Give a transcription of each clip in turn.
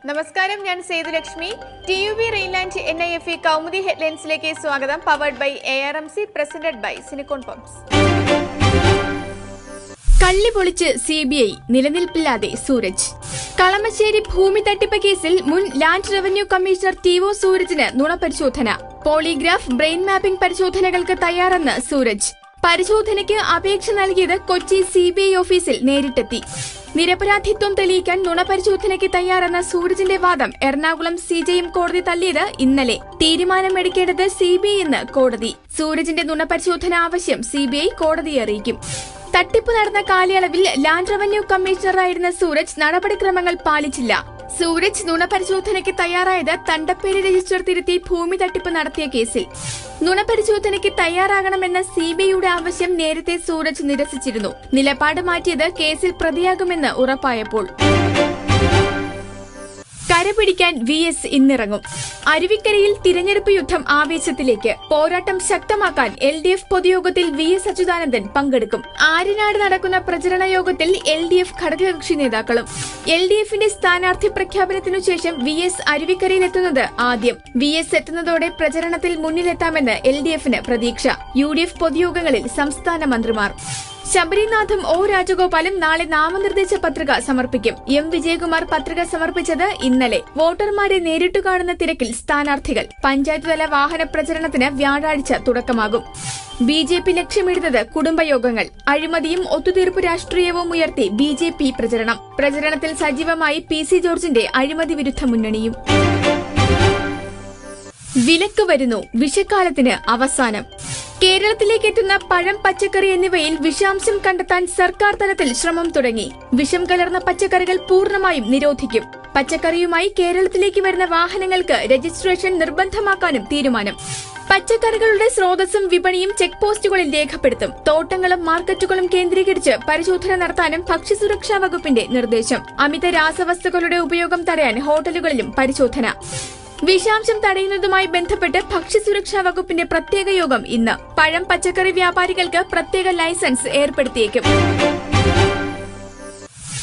നമസ്കാരം, ഞാൻ Sethulakshmi. TUV Rheinland NIFE Kaumudi ഹെഡ്ലൈൻസിലേക്ക് സ്വാഗതം. Powered by ARMC, presented by സിനിക്കോൺ പംപ്സ്. കള്ളി പൊളിച്ച് CBI, നിലനിൽപ്പില്ലാതെ സൂരജ്. കളമശ്ശേരി ഭൂമി തട്ടിപ്പ് കേസിൽ മുൻ ലാൻഡ് റവന്യൂ കമ്മീഷണർ TO സൂരജിന് നുണപരിശോധന. പോളിഗ്രാഫ്, ബ്രെയിൻ മാപ്പിംഗ് പരിശോധനകൾക്ക് തയ്യാറെന്ന് സൂരജ്. പരിശോധനയ്ക്ക് അപേക്ഷ നൽകിയത് കൊച്ചി CBI ഓഫീസിൽ നേരിട്ടെത്തി. നിരപരാധിത്വം തെളിയിക്കാൻ നുണപരിശോധനയ്ക്ക് തയ്യാറെന്ന സൂരജിന്റെ വാദം എറണാകുളം CJM കോടതി തള്ളിയത് ഇന്നലെ. തീരുമാനമെടുക്കേണ്ടത് CBI എന്ന് കോടതി. സൂരജിന്റെ നുണപരിശോധന ആവശ്യം CBI കോടതിയെ അറിയിക്കും. തട്ടിപ്പ് നടന്ന കാലയളവിൽ ലാൻഡ് റവന്യൂ കമ്മീഷണറായിരുന്ന സൂരജ് നടപടിക്രമങ്ങൾ പാലിച്ചില്ല. സൂരജ് നുണപരിശോധനയ്ക്ക് തയ്യാറായത് തണ്ടപ്പേര് രജിസ്റ്റർ തിരുത്തി ഭൂമി തട്ടിപ്പ് നടത്തിയ കേസിൽ. നുണപരിശോധനയ്ക്ക് തയ്യാറാകണമെന്ന CBIയുടെ ആവശ്യം നേരത്തെ സൂരജ് നിരസിച്ചിരുന്നു. നിലപാട് മാറ്റിയത് കേസിൽ പ്രതിയാകുമെന്ന് ഉറപ്പായപ്പോൾ. കരപിടിക്കാൻ VS ഇന്നിറങ്ങും. അരുവിക്കരയിൽ തിരഞ്ഞെടുപ്പ് യുദ്ധം ആവേശത്തിലേക്ക്. പോരാട്ടം ശക്തമാക്കാൻ LDF പൊതുയോഗത്തിൽ VS അച്യുതാനന്ദൻ പങ്കെടുക്കും. ആര്യനാട് നടക്കുന്ന പ്രചരണ യോഗത്തിൽ LDF ഘടകകക്ഷി നേതാക്കളും. LDFന്റെ സ്ഥാനാർത്ഥി പ്രഖ്യാപനത്തിനു ശേഷം VS അരുവിക്കരയിലെത്തുന്നത് ആദ്യം. VS എത്തുന്നതോടെ പ്രചരണത്തിൽ മുന്നിലെത്താമെന്ന് LDFന് പ്രതീക്ഷ. UDF പൊതുയോഗങ്ങളിൽ സംസ്ഥാന മന്ത്രിമാർ. ശബരിനാഥും O രാജഗോപാലും നാളെ നാമനിർദ്ദേശ പത്രിക സമർപ്പിക്കും. M വിജയകുമാർ പത്രിക സമർപ്പിച്ചത് ഇന്നലെ. വോട്ടർമാരെ നേരിട്ടു കാണുന്ന തിരക്കിൽ സ്ഥാനാർത്ഥികൾ. പഞ്ചായത്ത് തല വാഹന പ്രചരണത്തിന് വ്യാഴാഴ്ച തുടക്കമാകും. BJP ലക്ഷ്യമിടുന്നത് കുടുംബയോഗങ്ങൾ. അഴിമതിയും ഒത്തുതീർപ്പ് രാഷ്ട്രീയവും ഉയർത്തി BJP പ്രചരണം. പ്രചരണത്തിൽ സജീവമായി PC ജോർജിന്റെ അഴിമതി വിരുദ്ധ മുന്നണിയും. വിലക്ക് വരുന്നു, വിഷക്കാലത്തിന് അവസാനം. കേരളത്തിലേക്ക് എത്തുന്ന പഴം, പച്ചക്കറി എന്നിവയിൽ വിഷാംശം കണ്ടെത്താൻ സർക്കാർ തലത്തിൽ ശ്രമം തുടങ്ങി. വിഷം കലർന്ന പച്ചക്കറികൾ പൂർണ്ണമായും നിരോധിക്കും. പച്ചക്കറിയുമായി കേരളത്തിലേക്ക് വരുന്ന വാഹനങ്ങൾക്ക് രജിസ്ട്രേഷൻ നിർബന്ധമാക്കാനും തീരുമാനം. പച്ചക്കറികളുടെ സ്രോതസ്സും വിപണിയും ചെക്ക് പോസ്റ്റുകളിൽ രേഖപ്പെടുത്തും. തോട്ടങ്ങളും മാർക്കറ്റുകളും കേന്ദ്രീകരിച്ച് പരിശോധന നടത്താനും ഭക്ഷ്യസുരക്ഷാ വകുപ്പിന്റെ നിർദ്ദേശം. അമിത രാസവസ്തുക്കളുടെ ഉപയോഗം തടയാൻ ഹോട്ടലുകളിലും പരിശോധന. വിഷാംശം തടയുന്നതുമായി ബന്ധപ്പെട്ട് ഭക്ഷ്യസുരക്ഷാ വകുപ്പിന്റെ പ്രത്യേക യോഗം ഇന്ന്. പഴം, പച്ചക്കറി വ്യാപാരികൾക്ക് പ്രത്യേക ലൈസൻസ് ഏർപ്പെടുത്തിയേക്കും.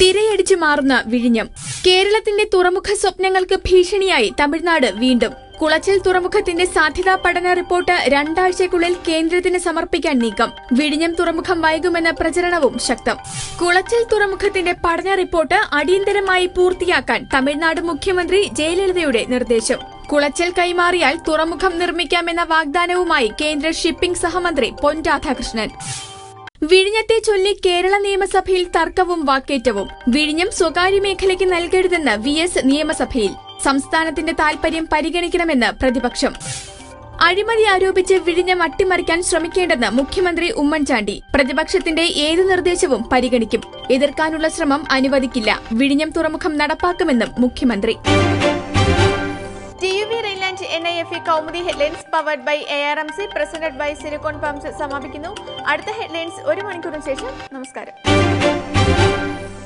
തിരയടിച്ചു മാറുന്ന വിഴിഞ്ഞം. കേരളത്തിന്റെ തുറമുഖ സ്വപ്നങ്ങൾക്ക് ഭീഷണിയായി തമിഴ്നാട് വീണ്ടും. കുളച്ചൽ തുറമുഖത്തിന്റെ സാധ്യതാ പഠന റിപ്പോർട്ട് 2 ആഴ്ചയ്ക്കുള്ളിൽ കേന്ദ്രത്തിന് സമർപ്പിക്കാൻ നീക്കം. വിഴിഞ്ഞം തുറമുഖം വൈകുമെന്ന പ്രചരണവും ശക്തം. കുളച്ചൽ തുറമുഖത്തിന്റെ പഠന റിപ്പോർട്ട് അടിയന്തരമായി പൂർത്തിയാക്കാൻ തമിഴ്നാട് മുഖ്യമന്ത്രി ജയലളിതയുടെ നിർദ്ദേശം. കുളച്ചൽ കൈമാറിയാൽ തുറമുഖം നിർമ്മിക്കാമെന്ന വാഗ്ദാനവുമായി കേന്ദ്ര ഷിപ്പിംഗ് സഹമന്ത്രി പൊൻ രാധാകൃഷ്ണൻ. വിഴിഞ്ഞത്തെ ചൊല്ലി കേരള നിയമസഭയിൽ തർക്കവും വാക്കേറ്റവും. വിഴിഞ്ഞം സ്വകാര്യ മേഖലയ്ക്ക് നൽകരുതെന്ന് VS നിയമസഭയിൽ. സംസ്ഥാനത്തിന്റെ താൽപര്യം പരിഗണിക്കണമെന്ന് പ്രതിപക്ഷം. അഴിമതി ആരോപിച്ച് വിഴിഞ്ഞം അട്ടിമറിക്കാൻ ശ്രമിക്കേണ്ടെന്ന് മുഖ്യമന്ത്രി ഉമ്മൻചാണ്ടി. പ്രതിപക്ഷത്തിന്റെ ഏത് നിർദ്ദേശവും പരിഗണിക്കും. എതിർക്കാനുള്ള ശ്രമം അനുവദിക്കില്ല. വിഴിഞ്ഞം തുറമുഖം നടപ്പാക്കുമെന്നും മുഖ്യമന്ത്രി. TUV Rheinland NIFE Kaumudi headlines powered by ARMC, presented by silicon pumps സമാപിക്കുന്നു. അടുത്ത ഹെഡ്ലൈൻസ് 1 മണിക്കൂറിന് ശേഷം. നമസ്കാരം.